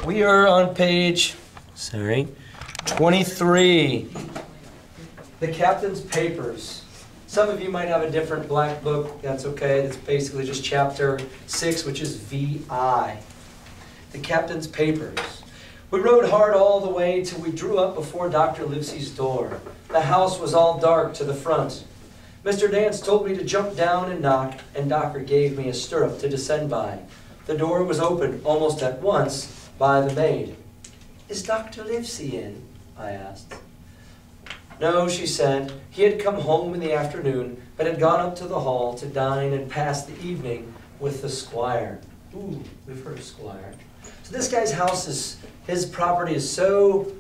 We are on page, 23. The captain's papers. Some of you might have a different black book. That's okay. It's basically just chapter 6, which is VI. The captain's papers. We rode hard all the way till we drew up before Dr. Livesey's door. The house was all dark to the front. Mr. Dance told me to jump down and knock, and Doctor gave me a stirrup to descend by. The door was opened almost at once by the maid. "Is Dr. Livesey in?" I asked. "No," she said. He had come home in the afternoon, but had gone up to the hall to dine and pass the evening with the squire. Ooh, we've heard of squire. So this guy's house is, his property is so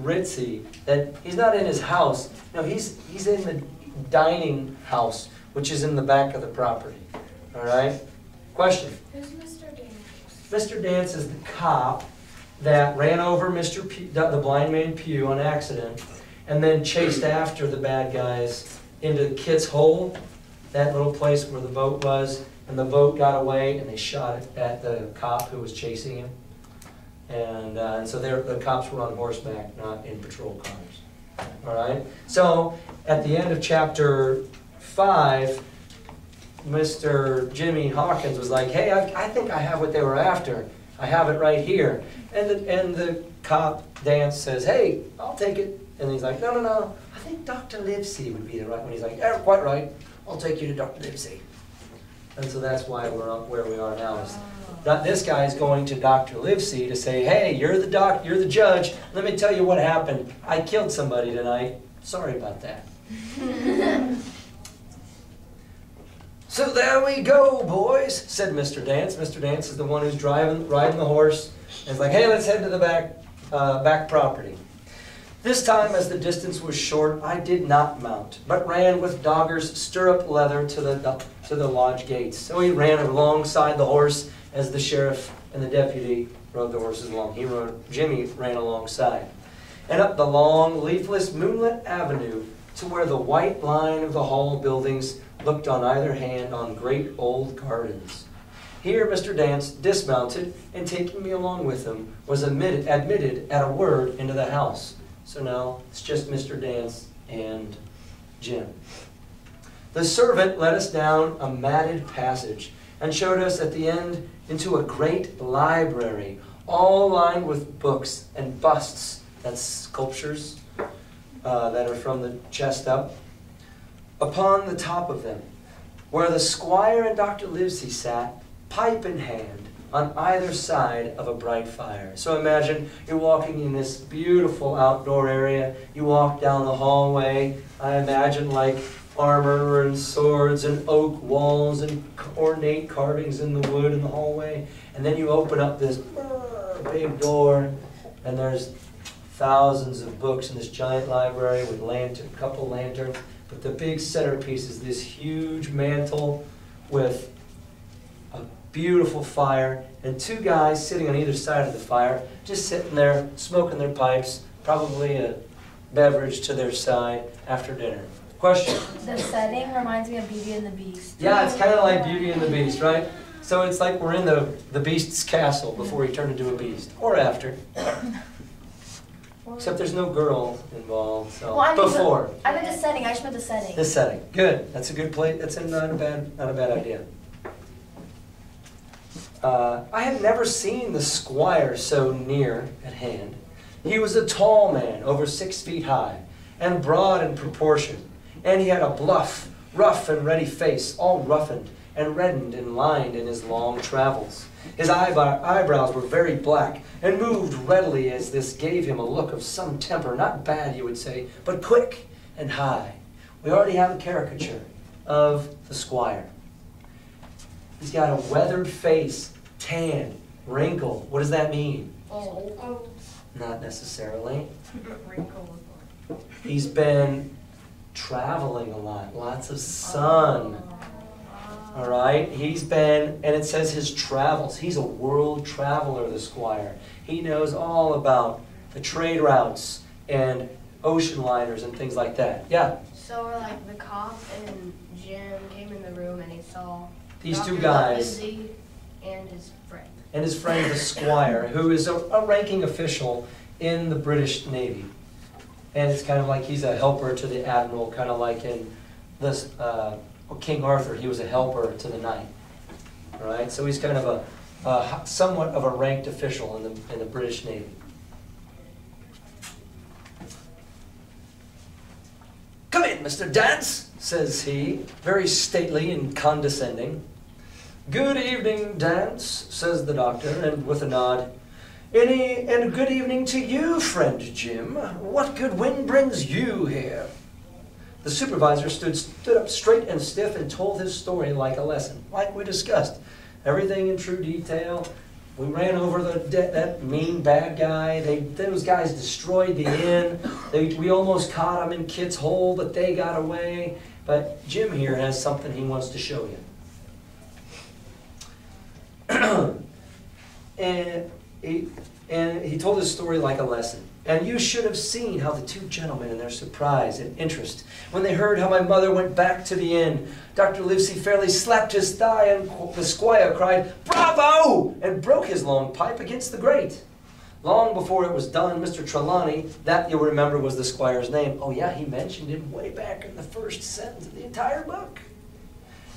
ritzy that he's not in his house. No, he's in the dining house, which is in the back of the property. All right? Question? Who's Mr. Dance? Mr. Dance is the cop that ran over the blind man Pugh on accident and then chased after the bad guys into Kit's Hole, that little place where the boat was, and the boat got away and they shot it at the cop who was chasing him. And so the cops were on horseback, not in patrol cars. All right? So at the end of chapter 5, Mr. Jimmy Hawkins was like, "Hey, I think I have what they were after. I have it right here." And the cop, Dance, says, "Hey, I'll take it." And he's like, No. I think Dr. Livesey would be the right one." He's like, "Yeah, quite right. I'll take you to Dr. Livesey." And so that's why we're up where we are now. Is that this guy is going to Dr. Livesey to say, "Hey, you're the judge. Let me tell you what happened. I killed somebody tonight. Sorry about that." "So there we go, boys," said Mr. Dance. Mr. Dance is the one who's riding the horse. And it's like, "Hey, let's head to the back property." This time, as the distance was short, I did not mount, but ran with Dogger's stirrup leather to the lodge gates. So he ran alongside the horse as the sheriff and the deputy rode the horses along. Jimmy ran alongside. And up the long, leafless, moonlit avenue to where the white line of the hall buildings looked on either hand on great old gardens. Here Mr. Dance dismounted, and taking me along with him, was admitted at a word into the house. So now it's just Mr. Dance and Jim. The servant led us down a matted passage and showed us at the end into a great library, all lined with books and busts, that's sculptures that are from the chest up, upon the top of them, where the squire and Dr. Livesey sat, pipe in hand, on either side of a bright fire. So imagine you're walking in this beautiful outdoor area. You walk down the hallway. I imagine like armor and swords and oak walls and ornate carvings in the wood in the hallway. And then you open up this big door, and there's thousands of books in this giant library with a couple lanterns. But the big centerpiece is this huge mantle with a beautiful fire and two guys sitting on either side of the fire, just sitting there smoking their pipes, probably a beverage to their side after dinner. Question? The setting reminds me of Beauty and the Beast. Yeah, it's kind of like Beauty and the Beast, right? So it's like we're in the Beast's castle before he turned into a beast, or after. Except there's no girl involved, so before. I meant the setting. I just meant the setting. The setting, good. That's a good place. That's not a bad idea. I had never seen the squire so near at hand. He was a tall man, over 6 feet high, and broad in proportion, and he had a bluff, rough and ready face, all roughened and reddened and lined in his long travels. His eyebrows were very black and moved readily, as this gave him a look of some temper, not bad, you would say, but quick and high. We already have a caricature of the squire. He's got a weathered face, tan, wrinkled. What does that mean? Oh. Not necessarily. Wrinkled. He's been traveling a lot, lots of sun. All right, he's been, and it says his travels. He's a world traveler, the squire. He knows all about the trade routes and ocean liners and things like that. Yeah? So like the cop and Jim came in the room and he saw These Dr. two guys. Livesey and his friend. and his friend the squire, who is a ranking official in the British Navy. And it's kind of like he's a helper to the admiral, kind of like in this King Arthur, he was a helper to the knight. All right, so he's kind of somewhat of a ranked official in the British Navy. "Come in, Mr. Dance," says he, very stately and condescending. "Good evening, Dance," says the doctor, and with a nod, And good evening to you, friend Jim. What good wind brings you here?" The supervisor stood up straight and stiff and told his story like a lesson, like we discussed. Everything in true detail. We ran over that mean bad guy. Those guys destroyed the inn. We almost caught them in Kit's Hole, but they got away. But Jim here has something he wants to show you. And he told his story like a lesson. "And you should have seen how the two gentlemen in their surprise and interest when they heard how my mother went back to the inn. Dr. Livesey fairly slapped his thigh, and the squire cried, 'Bravo!' and broke his long pipe against the grate. Long before it was done, Mr. Trelawney," that you'll remember was the squire's name. Oh yeah, he mentioned him way back in the first sentence of the entire book,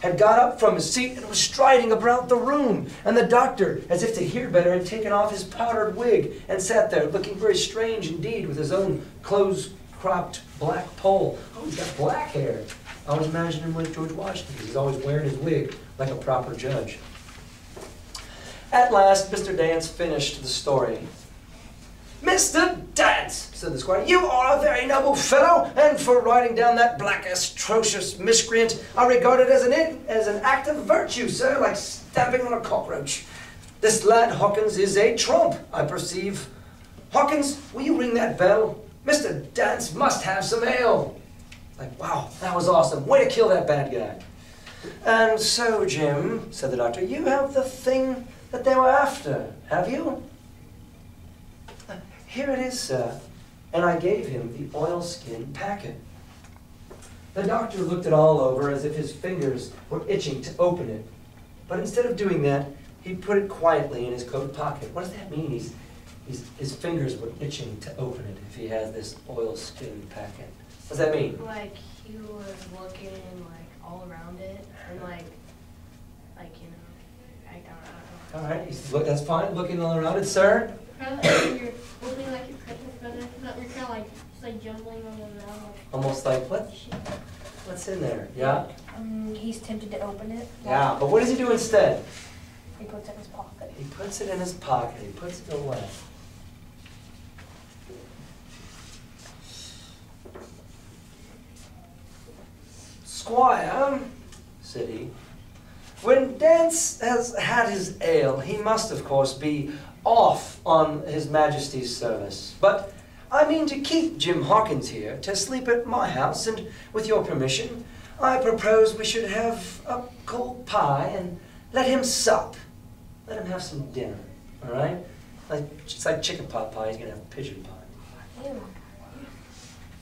"had got up from his seat and was striding about the room, and the doctor, as if to hear better, had taken off his powdered wig and sat there looking very strange indeed with his own close-cropped black poll." Oh, he's got black hair. I always imagine him like George Washington. He's always wearing his wig like a proper judge. At last, Mr. Dance finished the story. "Mr. Dance," said the squire, "you are a very noble fellow, and for riding down that black, atrocious miscreant, I regard it as an act of virtue, sir, like stamping on a cockroach. This lad Hawkins is a trump, I perceive. Hawkins, will you ring that bell? Mr. Dance must have some ale." Like, wow, that was awesome. Way to kill that bad guy. "And so, Jim," said the doctor, "you have the thing that they were after, have you?" "Here it is, sir," and I gave him the oilskin packet. The doctor looked it all over as if his fingers were itching to open it. But instead of doing that, he put it quietly in his coat pocket. What does that mean? His fingers were itching to open it if he has this oilskin packet. What does that mean? Like he was looking like all around it and like you know, I don't know. All right, that's fine. Looking all around it, sir. Kind of like when you're holding like your Christmas present, not you're kind of like just like jumbling on the ground. Like, Almost like, what's in there? Yeah? He's tempted to open it. Yeah, but what does he do instead? He puts it in his pocket. He puts it in his pocket. He puts it away. "Squire," said he, "when Dance has had his ale, he must, of course, be off on His Majesty's service. But I mean to keep Jim Hawkins here to sleep at my house, and with your permission, I propose we should have a cold pie and let him sup. Let him have some dinner, all right? It's like chicken pot pie, he's going to have pigeon pie." Ew.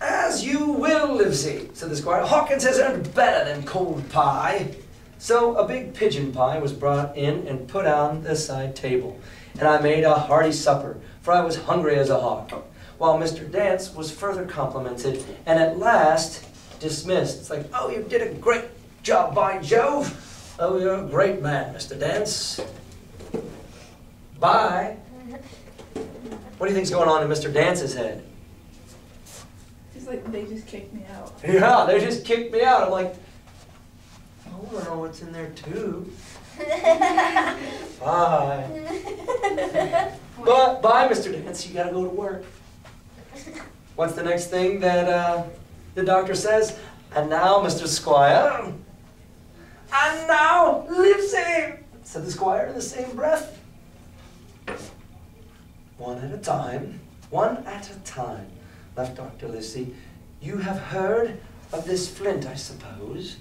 "As you will, Livesey," said the squire. "Hawkins has earned better than cold pie." So a big pigeon pie was brought in and put on the side table, and I made a hearty supper, for I was hungry as a hawk, while Mr. Dance was further complimented and at last dismissed. It's like, "Oh, you did a great job, by Jove. Oh, you're a great man, Mr. Dance. Bye." What do you think's going on in Mr. Dance's head? It's like they just kicked me out. Yeah, they just kicked me out. I'm like, I want to know what's in there too. Bye. But bye, Mr. Dance. You got to go to work. What's the next thing that the doctor says? "And now, Mr. Squire." "And now, Livesey," said the squire in the same breath. One at a time, laughed Dr. Livesey. "You have heard of this Flint, I suppose?"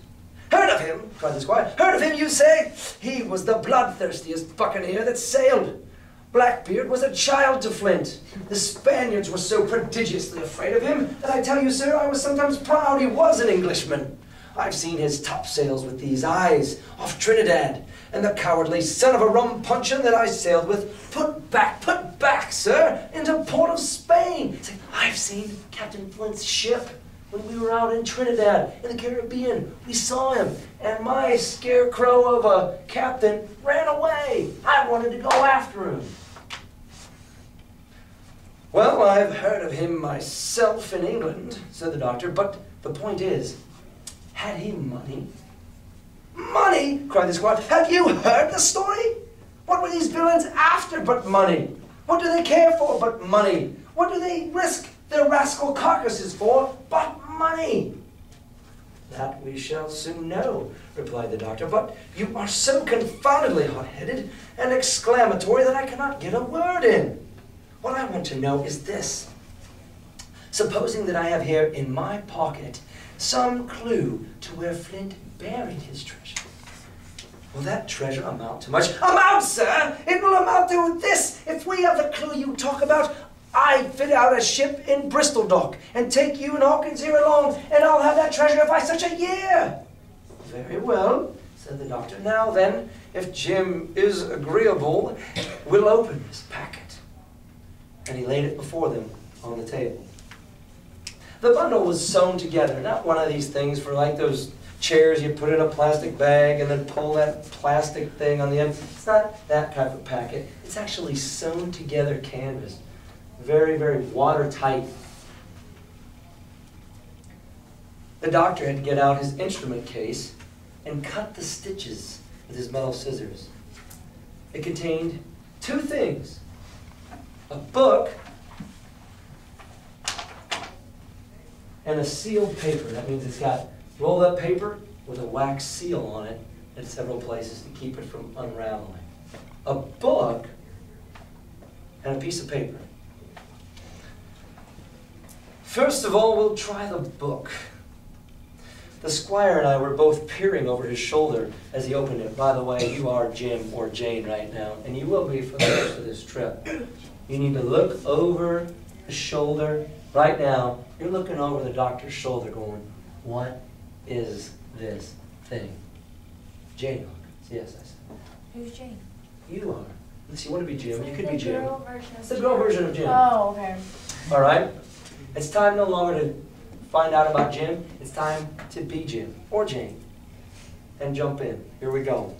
"Heard of him?" cried the squire. "Heard of him, you say? He was the bloodthirstiest buccaneer that sailed. Blackbeard was a child to Flint. The Spaniards were so prodigiously afraid of him that I tell you, sir, I was sometimes proud he was an Englishman. I've seen his topsails with these eyes off Trinidad. And the cowardly son of a rum puncher that I sailed with, put back, sir, into port of Spain. Say, I've seen Captain Flint's ship when we were out in Trinidad, in the Caribbean. We saw him, and my scarecrow of a captain ran away. I wanted to go after him. Well, I've heard of him myself in England, said the doctor, but the point is, had he money? Money? Cried the squire. Have you heard the story? What were these villains after but money? What do they care for but money? What do they risk their rascal carcasses for but money? That we shall soon know, replied the doctor, but you are so confoundedly hot-headed and exclamatory that I cannot get a word in. What I want to know is this. Supposing that I have here in my pocket some clue to where Flint buried his treasure. Will that treasure amount to much? Amount, sir! It will amount to this! If we have the clue you talk about, I fit out a ship in Bristol dock and take you and Hawkins here along, and I'll have that treasure by such a year. Very well, said the doctor. Now then, if Jim is agreeable, we'll open this packet. And he laid it before them on the table. The bundle was sewn together, not one of these things for like those chairs you put in a plastic bag and then pull that plastic thing on the end. It's not that type of packet. It's actually sewn together canvas. Very, very watertight. The doctor had to get out his instrument case and cut the stitches with his metal scissors. It contained two things. A book and a sealed paper. That means it's got rolled up paper with a wax seal on it in several places to keep it from unraveling. A book and a piece of paper. First of all, we'll try the book. The squire and I were both peering over his shoulder as he opened it. By the way, you are Jim or Jane right now, and you will be for the rest of this trip. You need to look over the shoulder. Right now, you're looking over the doctor's shoulder going, what is this thing? Jane Hawkins. Yes, I said. Who's Jane? You are. Unless you want to be Jim, you could be The Jim. girl version of It's the girl version of Jim. Oh, okay. All right? It's time no longer to find out about Jim. It's time to be Jim or Jane. And jump in. Here we go.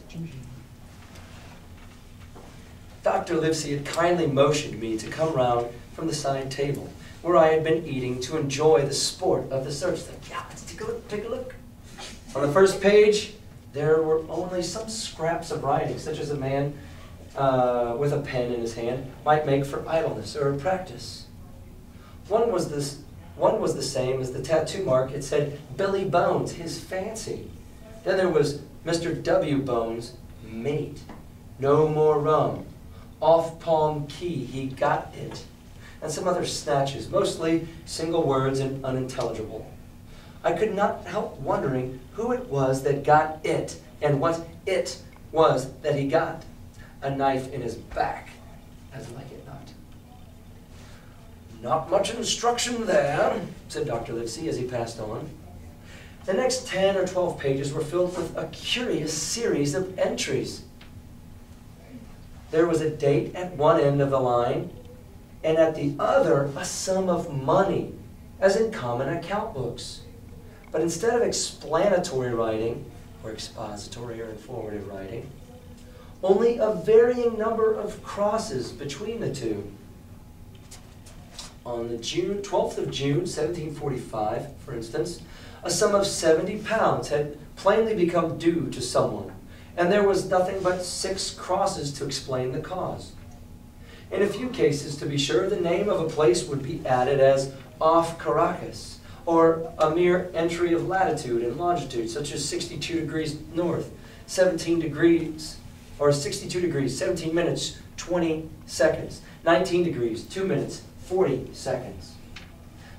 Dr. Livesey had kindly motioned me to come round from the side table where I had been eating to enjoy the sport of the search. Like, yeah, let's take a look, take a look. On the first page, there were only some scraps of writing, such as a man with a pen in his hand might make for idleness or practice. One was the same as the tattoo mark. It said, Billy Bones, his fancy. Then there was Mr. W. Bones, mate. No more rum. Off Palm Key, he got it. And some other snatches, mostly single words and unintelligible. I could not help wondering who it was that got it, and what it was that he got. A knife in his back, as like it not. Not much instruction there, said Dr. Livesey as he passed on. The next 10 or 12 pages were filled with a curious series of entries. There was a date at one end of the line, and at the other, a sum of money, as in common account books. But instead of explanatory writing, or expository or informative writing, only a varying number of crosses between the two. On the 12th of June, 1745, for instance, a sum of £70 had plainly become due to someone, and there was nothing but 6 crosses to explain the cause. In a few cases, to be sure, the name of a place would be added as off Caracas, or a mere entry of latitude and longitude, such as 62 degrees north, 17 degrees, or 62 degrees, 17 minutes, 20 seconds, 19 degrees, 2 minutes, 40 seconds.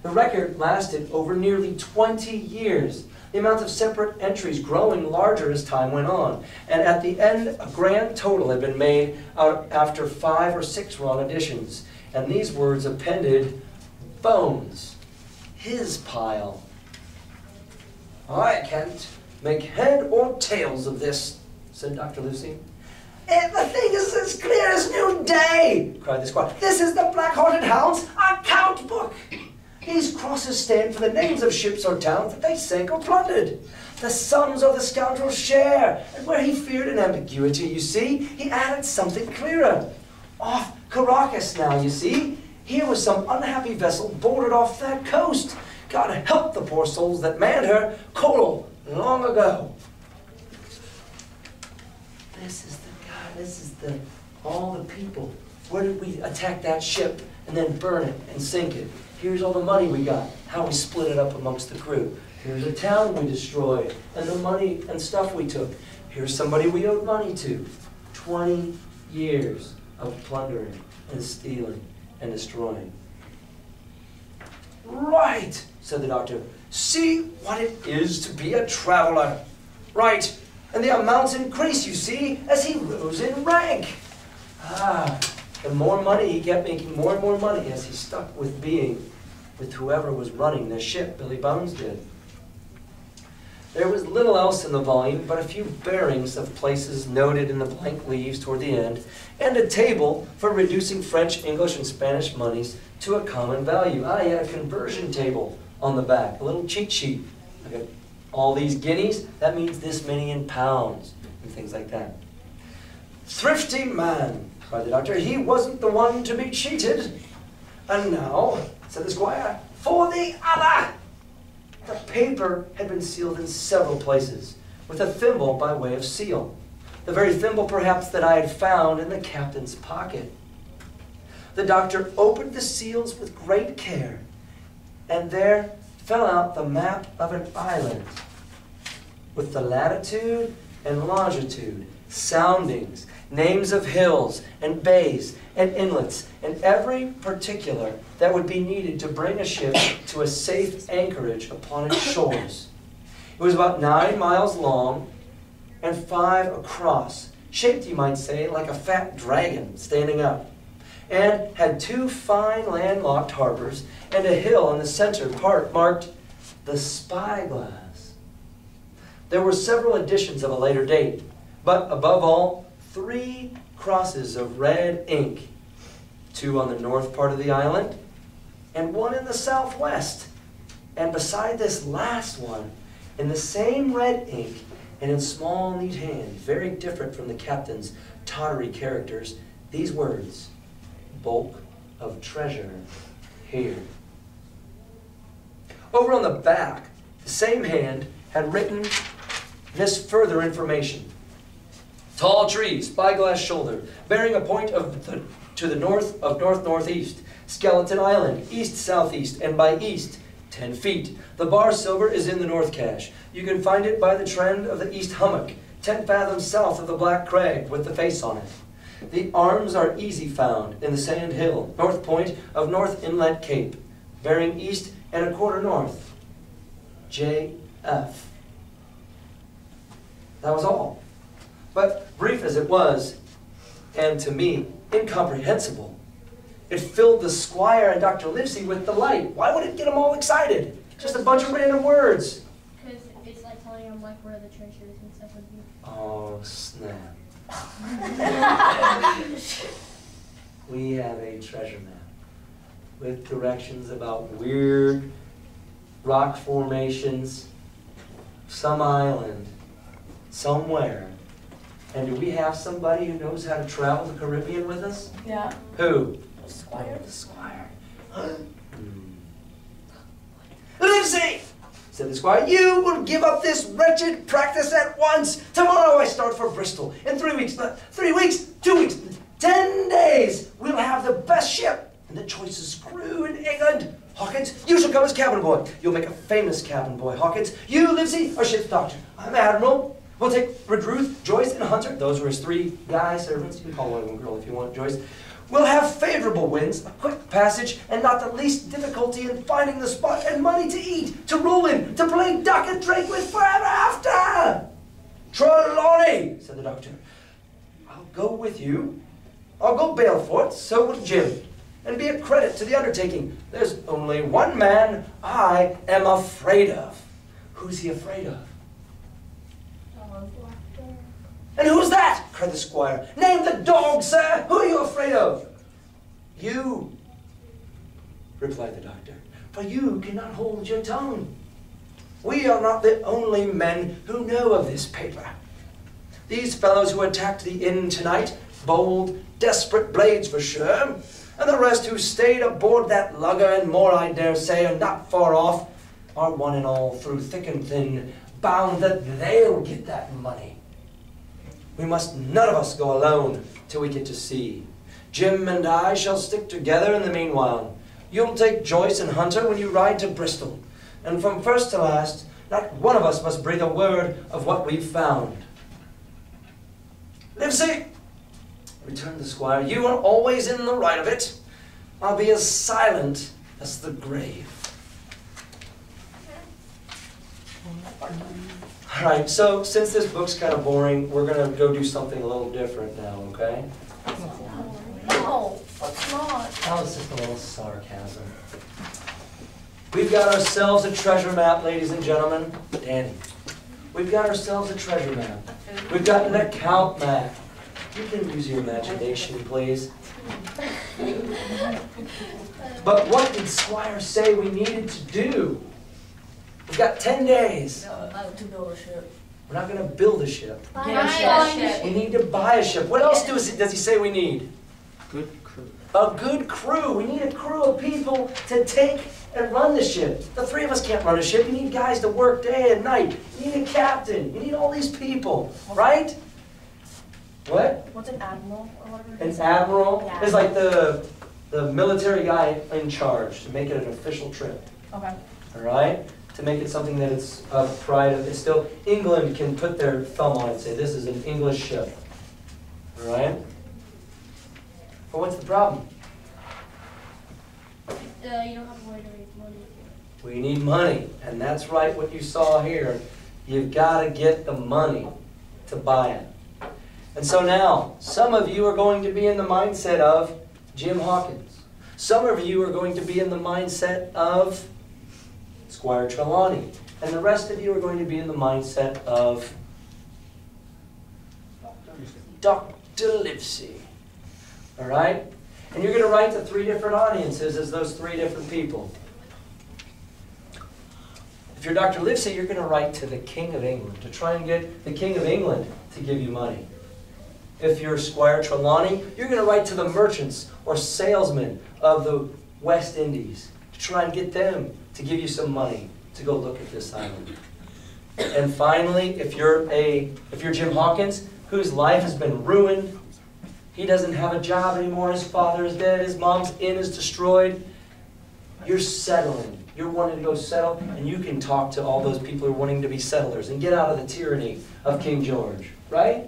The record lasted over nearly 20 years, the amount of separate entries growing larger as time went on, and at the end, a grand total had been made out after 5 or 6 wrong additions, and these words appended, Bones, his pile. I can't make head or tails of this, said Dr. Lucy. The thing is as clear as noonday, cried the squire. This is the Black-Hearted Hound's account book. These crosses stand for the names of ships or towns that they sank or plundered. The sums of the scoundrel's share, and where he feared an ambiguity, you see, he added something clearer. Off Caracas now, you see, here was some unhappy vessel boarded off that coast. God help the poor souls that manned her, coral, long ago. This is all the people. Where did we attack that ship and then burn it and sink it? Here's all the money we got, how we split it up amongst the crew. Here's a town we destroyed and the money and stuff we took. Here's somebody we owed money to. 20 years of plundering and stealing and destroying. Right, said the doctor. See what it is to be a traveler. Right. And the amounts increase, you see, as he rose in rank. The more money he kept making, more and more money as he stuck with being with whoever was running the ship, Billy Bones did. There was little else in the volume but a few bearings of places noted in the blank leaves toward the end, and a table for reducing French, English, and Spanish monies to a common value. He had a conversion table on the back, a little cheat sheet. I got all these guineas, that means this many in pounds, and things like that. Thrifty man, cried the doctor, he wasn't the one to be cheated. And now, said the squire, for the other. The paper had been sealed in several places, with a thimble by way of seal. The very thimble, perhaps, that I had found in the captain's pocket. The doctor opened the seals with great care, and there fell out the map of an island, with the latitude and longitude, soundings, names of hills and bays and inlets, and every particular that would be needed to bring a ship to a safe anchorage upon its shores. It was about 9 miles long and 5 across, shaped, you might say, like a fat dragon standing up, and had 2 fine landlocked harbors and a hill in the center part marked the Spyglass. There were several editions of a later date, but above all, 3 crosses of red ink, 2 on the north part of the island, and 1 in the southwest. And beside this last one, in the same red ink, and in small, neat hand, very different from the captain's tottery characters, these words, bulk of treasure here. Over on the back, the same hand had written this further information. Tall trees, spyglass shoulder, bearing a point to the north of north-northeast. Skeleton Island, east-southeast, and by east, 10 feet. The bar silver is in the north cache. You can find it by the trend of the east hummock, 10 fathoms south of the black crag with the face on it. The arms are easy found in the sand hill, north point of North Inlet Cape, bearing east and a quarter north. J.F. That was all. But brief as it was, and to me, incomprehensible, it filled the squire and Dr. Livesey with delight. Why would it get them all excited? Just a bunch of random words. Because it's like telling them like where the treasures and stuff would be. Oh, snap. We have a treasure map with directions about weird rock formations, some island, somewhere. And do we have somebody who knows how to travel the Caribbean with us? Yeah. Who? The squire. The squire. Livesey, said the squire, you will give up this wretched practice at once. Tomorrow I start for Bristol. In 3 weeks, 3 weeks, 2 weeks, 10 days, we'll have the best ship and the choicest crew in England. Hawkins, you shall come as cabin boy. You'll make a famous cabin boy, Hawkins. You, Livesey, are ship's doctor. I'm admiral. We'll take Redruth, Joyce, and Hunter. Those were his 3 guy servants. You can call one of them girl if you want, Joyce. We'll have favorable winds, a quick passage, and not the least difficulty in finding the spot, and money to eat, to roll in, to play duck and drink with forever after. Trelawney, said the doctor, I'll go with you. I'll go bail for it, so will Jim, and be a credit to the undertaking. There's only one man I am afraid of. Who's he afraid of? And who's that? Cried the squire. Name the dog, sir. Who are you afraid of? You, replied the doctor, for you cannot hold your tongue. We are not the only men who know of this paper. These fellows who attacked the inn tonight, bold, desperate blades for sure, and the rest who stayed aboard that lugger and more, I dare say, are not far off, are one and all through thick and thin bound that they'll get that money. We must none of us go alone till we get to sea. Jim and I shall stick together in the meanwhile. You'll take Joyce and Hunter when you ride to Bristol, and from first to last, not one of us must breathe a word of what we've found. Livesey, returned the squire, you are always in the right of it. I'll be as silent as the grave. All right, so since this book's kind of boring, we're going to go do something a little different now, okay? No, it's not. That was just a little sarcasm. We've got ourselves a treasure map, ladies and gentlemen. Danny. We've got ourselves a treasure map. We've got an account map. You can use your imagination, please. But what did Squire say we needed to do? We've got 10 days. To build a ship. We're not going to build a ship. Get a ship. We need to buy a ship. What else does he say we need? Good crew. A good crew. We need a crew of people to take and run the ship. The three of us can't run a ship. You need guys to work day and night. You need a captain. You need all these people, right? What? What's an admiral or whatever? An admiral Yeah. is like the military guy in charge to make it an official trip. Okay. All right? To make it something that it's of pride of. It's still, England can put their thumb on it and say, this is an English ship. All right? But what's the problem? You don't have a way to raise money. We need money. And that's right, what you saw here. You've got to get the money to buy it. And so now, some of you are going to be in the mindset of Jim Hawkins. Some of you are going to be in the mindset of Squire Trelawney. And the rest of you are going to be in the mindset of Dr. Livesey. All right? And you're going to write to 3 different audiences as those 3 different people. If you're Dr. Livesey, you're going to write to the King of England to try and get the King of England to give you money. If you're Squire Trelawney, you're going to write to the merchants or salesmen of the West Indies to try and get them to give you some money to go look at this island. And finally, if you're Jim Hawkins, whose life has been ruined, he doesn't have a job anymore, his father is dead, his mom's inn is destroyed, you're settling. You're wanting to go settle, and you can talk to all those people who are wanting to be settlers and get out of the tyranny of King George, right?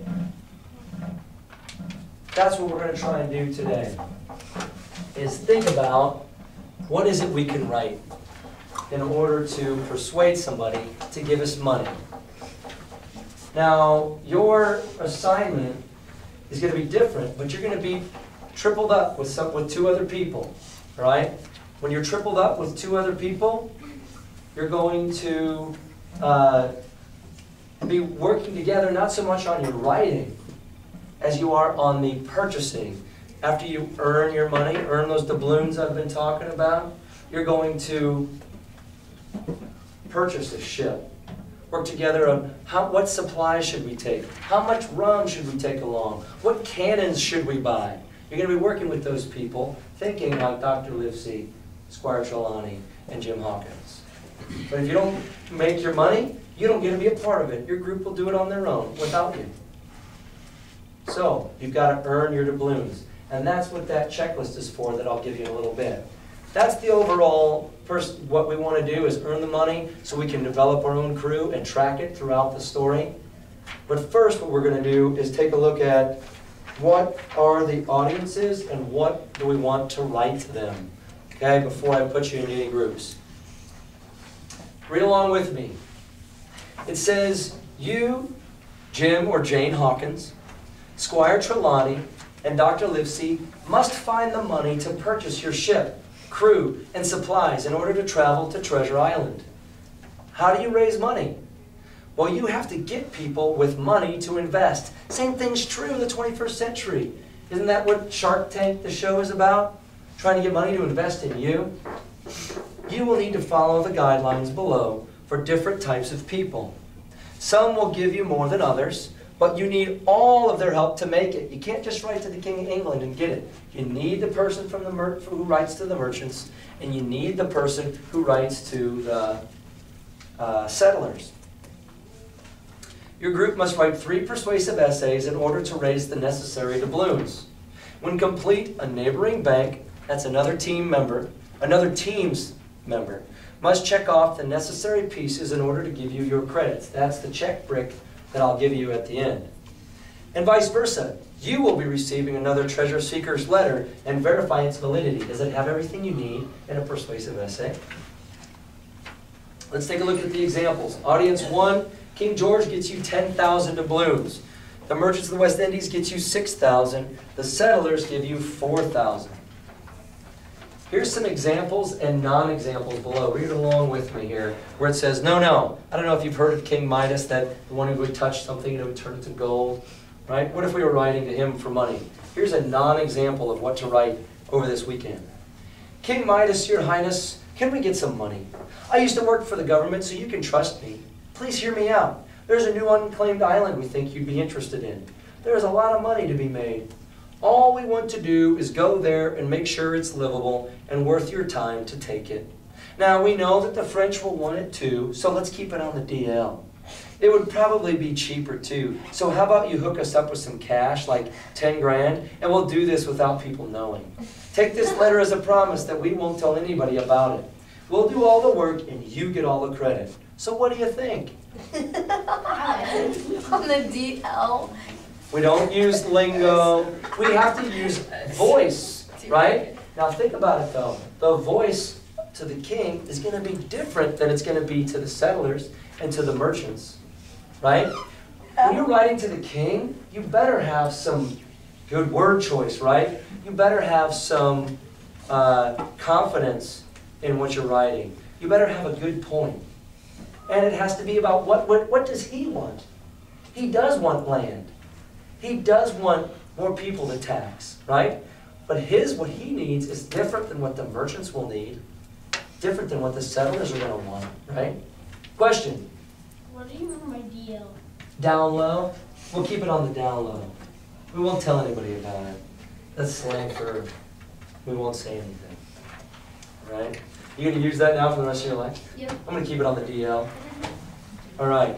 That's what we're going to try and do today, is think about what is it we can write in order to persuade somebody to give us money. Now, your assignment is going to be different, but you're going to be tripled up with 2 other people, right? When you're tripled up with 2 other people, you're going to be working together not so much on your writing as you are on the purchasing. After you earn your money, earn those doubloons I've been talking about, you're going to purchase a ship. Work together on what supplies should we take? How much rum should we take along? What cannons should we buy? You're going to be working with those people, thinking like Dr. Livesey, Squire Trelawney, and Jim Hawkins. But if you don't make your money, you don't get to be a part of it. Your group will do it on their own without you. So you've got to earn your doubloons. And that's what that checklist is for that I'll give you in a little bit. That's the overall, first, what we want to do is earn the money so we can develop our own crew and track it throughout the story. But first what we're going to do is take a look at what are the audiences and what do we want to write to them, okay, before I put you in any groups. Read along with me. It says, you, Jim or Jane Hawkins, Squire Trelawney, and Dr. Livesey must find the money to purchase your ship, crew, and supplies in order to travel to Treasure Island. How do you raise money? Well, you have to get people with money to invest. Same thing's true in the 21st century. Isn't that what Shark Tank, the show, is about? Trying to get money to invest in you? You will need to follow the guidelines below for different types of people. Some will give you more than others, but you need all of their help to make it. You can't just write to the King of England and get it. You need the person from who writes to the merchants, and you need the person who writes to the settlers. Your group must write 3 persuasive essays in order to raise the necessary doubloons. When complete, a neighboring bank, that's another team's member, must check off the necessary pieces in order to give you your credits. That's the check brick that I'll give you at the end. And vice versa. You will be receiving another treasure seeker's letter and verify its validity. Does it have everything you need in a persuasive essay? Let's take a look at the examples. Audience 1, King George gets you 10,000 doubloons. The merchants of the West Indies get you 6,000. The settlers give you 4,000. Here's some examples and non-examples below. Read along with me here, where it says, no. I don't know if you've heard of King Midas, that the one who would touch something and it would turn into gold, right? What if we were writing to him for money? Here's a non-example of what to write over this weekend. King Midas, your highness, can we get some money? I used to work for the government, so you can trust me. Please hear me out. There's a new unclaimed island we think you'd be interested in. There's a lot of money to be made. All we want to do is go there and make sure it's livable and worth your time to take it. Now, we know that the French will want it too, so let's keep it on the DL. It would probably be cheaper too, so how about you hook us up with some cash, like 10 grand, and we'll do this without people knowing. Take this letter as a promise that we won't tell anybody about it. We'll do all the work and you get all the credit. So what do you think? On the DL. We don't use lingo. We have to use voice, right? Now think about it though. The voice to the king is going to be different than it's going to be to the settlers and to the merchants, right? When you're writing to the king, you better have some good word choice, right? You better have some confidence in what you're writing. You better have a good point. And it has to be about what does he want? He does want land. He does want more people to tax, right? But what he needs is different than what the merchants will need, different than what the settlers are going to want, right? Question? What do you mean by DL? Down low? We'll keep it on the down low. We won't tell anybody about it. That's slang for we won't say anything, right? You going to use that now for the rest of your life? Yep. I'm going to keep it on the DL. All right.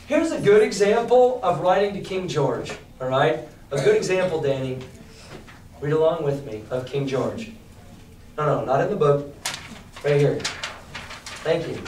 Here's a good example of writing to King George. All right? A good example, Danny. Read along with me of King George. No, not in the book. Right here. Thank you.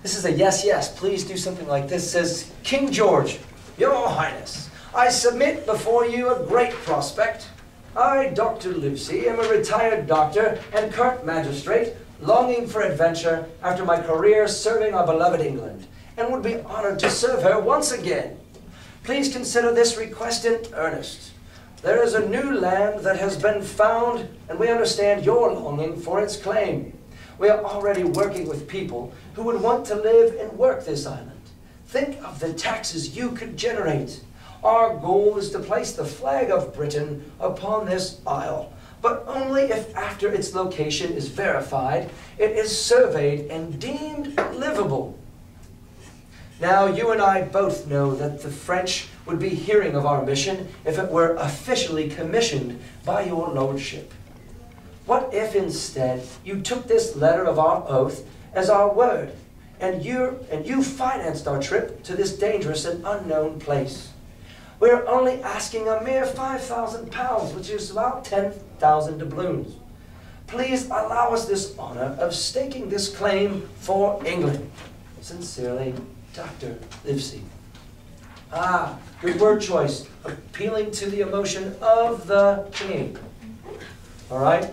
This is a yes, please do something like this. It says, King George, Your Highness, I submit before you a great prospect. I, Dr. Livesey, am a retired doctor and current magistrate, longing for adventure after my career serving our beloved England, and would be honored to serve her once again. Please consider this request in earnest. There is a new land that has been found, and we understand your longing for its claim. We are already working with people who would want to live and work this island. Think of the taxes you could generate. Our goal is to place the flag of Britain upon this isle, but only if after its location is verified, it is surveyed and deemed livable. Now, you and I both know that the French would be hearing of our mission if it were officially commissioned by your lordship. What if instead you took this letter of our oath as our word, and you financed our trip to this dangerous and unknown place? We're only asking a mere £5,000, which is about 10,000 doubloons. Please allow us this honor of staking this claim for England. Sincerely, Dr. Livesey. Good word choice, appealing to the emotion of the king. All right?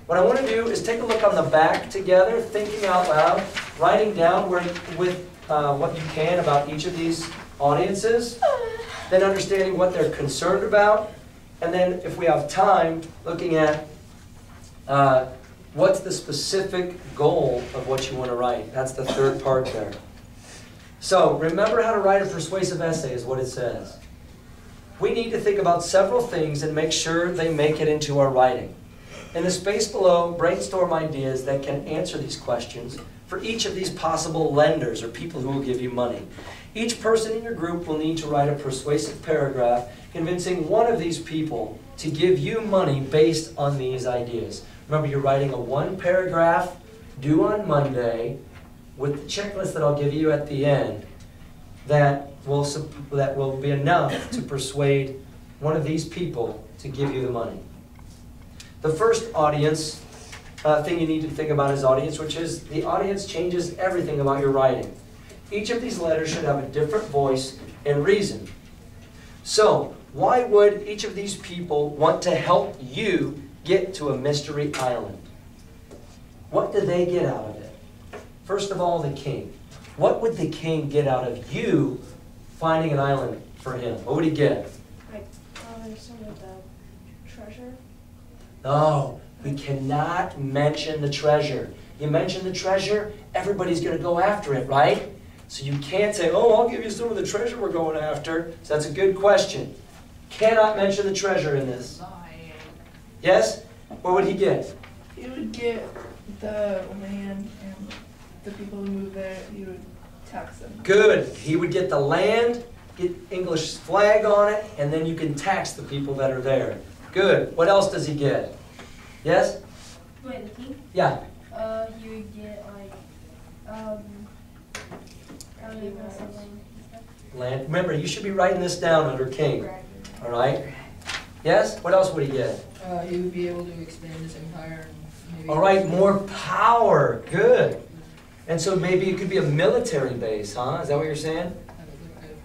What I want to do is take a look on the back together, thinking out loud, writing down what you can about each of these audiences, then understanding what they're concerned about, and then if we have time, looking at what's the specific goal of what you want to write. That's the third part there. So remember how to write a persuasive essay is what it says. We need to think about several things and make sure they make it into our writing. In the space below, brainstorm ideas that can answer these questions for each of these possible lenders or people who will give you money. Each person in your group will need to write a persuasive paragraph convincing one of these people to give you money based on these ideas. Remember, you're writing a one paragraph due on Monday with the checklist that I'll give you at the end that will be enough to persuade one of these people to give you the money. The first audience thing you need to think about is audience, which is the audience changes everything about your writing. Each of these letters should have a different voice and reason. So, why would each of these people want to help you get to a mystery island? What do they get out of it? First of all, the king. What would the king get out of you finding an island for him? What would he get? Like, some of the treasure. No, we cannot mention the treasure. You mention the treasure, everybody's going to go after it, right? So you can't say, oh, I'll give you some of the treasure we're going after. So that's a good question. Cannot mention the treasure in this. Yes? What would he get? He would get the land and the people who move there, he would tax them. Good. He would get the land, get English flag on it, and then you can tax the people that are there. Good. What else does he get? Yes? Wait, the king? Yeah. He would get like, I don't even know something. Land. Remember, you should be writing this down under king. All right? Yes? What else would he get? He would be able to expand his empire. And maybe All right, more power. Good. And so maybe it could be a military base, huh? Is that what you're saying? That would look good.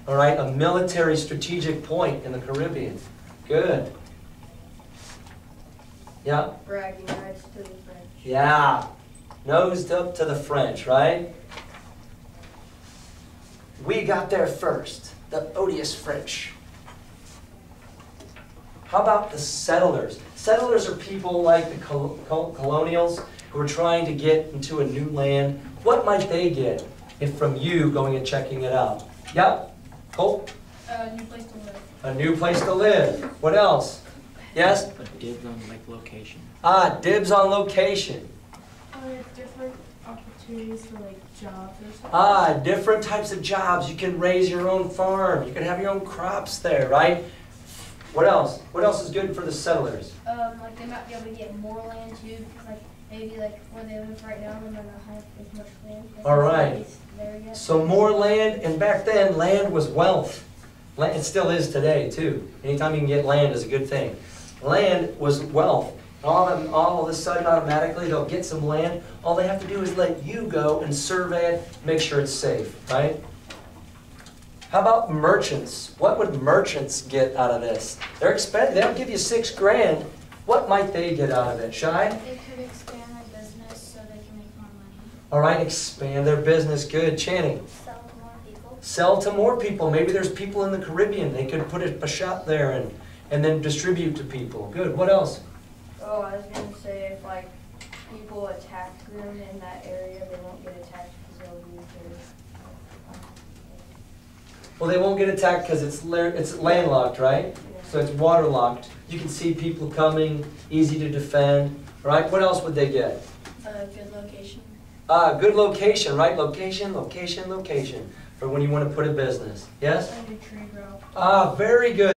All right, a military strategic point in the Caribbean. Good. Yeah? Bragging rights to the French. Yeah. Nosed up to the French, right? We got there first. The odious French. How about the settlers? Settlers are people like the colonials who are trying to get into a new land. What might they get if from you going and checking it out? Yep. Colt? New place to live. A new place to live. What else? Yes? A dibs on like location. Ah, dibs on location. Different opportunities for like jobs or something. Ah, different types of jobs. You can raise your own farm. You can have your own crops there, right? What else? What else is good for the settlers? Like they might be able to get more land too, because like maybe like where they live right now, they might not have as much land. All right. There yet. So more land, and back then land was wealth. It still is today too. Anytime you can get land is a good thing. Land was wealth. All of a sudden, automatically, they'll get some land. All they have to do is let you go and survey it, make sure it's safe, right? How about merchants? What would merchants get out of this? They're expensive. They'll give you $6 grand. What might they get out of it? Shy? They could expand their business so they can make more money. All right, expand their business. Good. Channing? Sell to more people. Sell to more people. Maybe there's people in the Caribbean. They could put a shop there and then distribute to people. Good. What else? Oh, I was gonna say if like people attack them in that area, they won't get attacked because they'll be there. Well, they won't get attacked because it's landlocked, right? So it's waterlocked. You can see people coming, easy to defend, right? What else would they get? Good location. Good location, right? Location, location, location, for when you want to put a business. Yes? A new tree grow. Very good.